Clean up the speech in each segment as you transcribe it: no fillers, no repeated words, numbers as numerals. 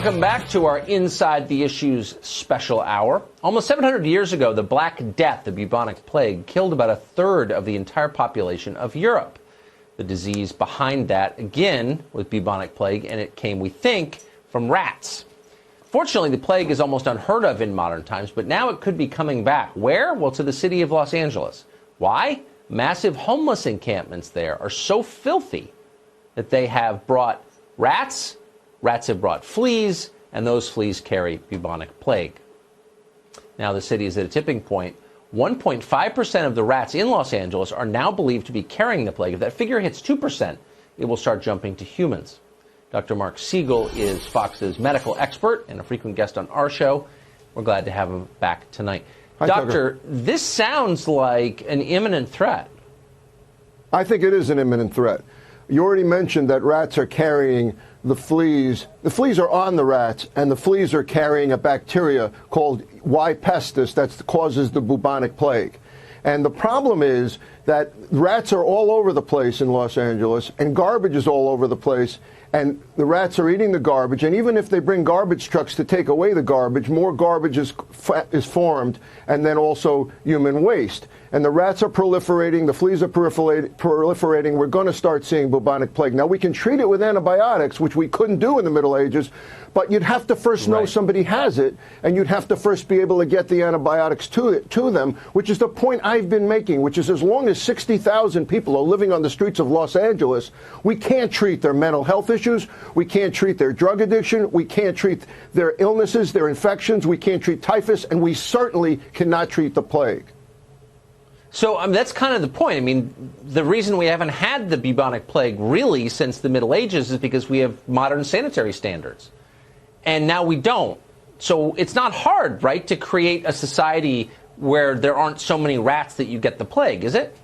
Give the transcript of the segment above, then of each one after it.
Welcome back to our Inside the Issues special hour. Almost 700 years ago, the Black Death, the bubonic plague, killed about a third of the entire population of Europe. The disease behind that, again, was bubonic plague, and it came, we think, from rats. Fortunately, the plague is almost unheard of in modern times, but now it could be coming back. Where? Well, to the city of Los Angeles. Why? Massive homeless encampments there are so filthy that they have brought rats have brought fleas, and those fleas carry bubonic plague. Now the city is at a tipping point. 1.5% of the rats in Los Angeles are now believed to be carrying the plague. If that figure hits 2%, it will start jumping to humans. Dr. Marc Siegel is Fox's medical expert and a frequent guest on our show. We're glad to have him back tonight. Hi, Doctor, this sounds like an imminent threat. I think it is an imminent threat. You already mentioned that rats are carrying the fleas. The fleas are on the rats, and the fleas are carrying a bacteria called Y. pestis that causes the bubonic plague. And the problem is that rats are all over the place in Los Angeles, and garbage is all over the place, and the rats are eating the garbage. And even if they bring garbage trucks to take away the garbage, more garbage is formed, and then also human waste. And the rats are proliferating, the fleas are proliferating. We're going to start seeing bubonic plague. Now, we can treat it with antibiotics, which we couldn't do in the Middle Ages, but you'd have to first know somebody has it, and you'd have to first be able to get the antibiotics to them, which is the point I've been making, which is as long as 60,000 people are living on the streets of Los Angeles, we can't treat their mental health issues, we can't treat their drug addiction, we can't treat their illnesses, their infections, we can't treat typhus, and we certainly cannot treat the plague. So that's kind of the point. I mean, the reason we haven't had the bubonic plague really since the Middle Ages is because we have modern sanitary standards. And now we don't. So it's not hard, right, to create a society where there aren't so many rats that you get the plague, is it?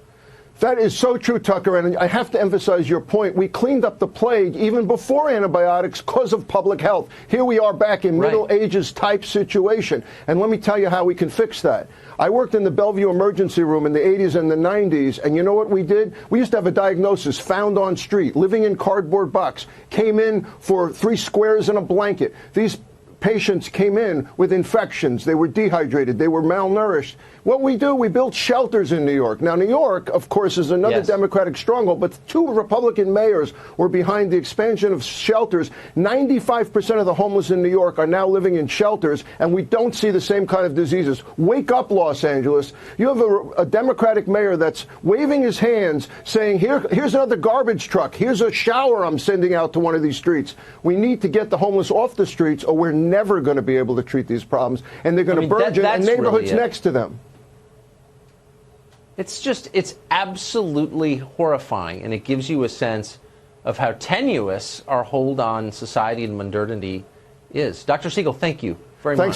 That is so true, Tucker, and I have to emphasize your point. We cleaned up the plague even before antibiotics because of public health. Here we are back in Middle Ages type situation. And let me tell you how we can fix that. I worked in the Bellevue emergency room in the 80s and the 90s, and you know what we did? We used to have a diagnosis, found on street, living in cardboard box, came in for 3 squares and a blanket. These patients came in with infections. They were dehydrated. They were malnourished. What we do, we built shelters in New York. Now, New York, of course, is another Democratic stronghold, but 2 Republican mayors were behind the expansion of shelters. 95% of the homeless in New York are now living in shelters, and we don't see the same kind of diseases. Wake up, Los Angeles. You have a Democratic mayor that's waving his hands, saying, here's another garbage truck. Here's a shower I'm sending out to one of these streets. We need to get the homeless off the streets, or we're never going to be able to treat these problems, and they're going to burgeon in neighborhoods next to them. It's absolutely horrifying, and it gives you a sense of how tenuous our hold on society and modernity is. Dr. Siegel, thank you very much.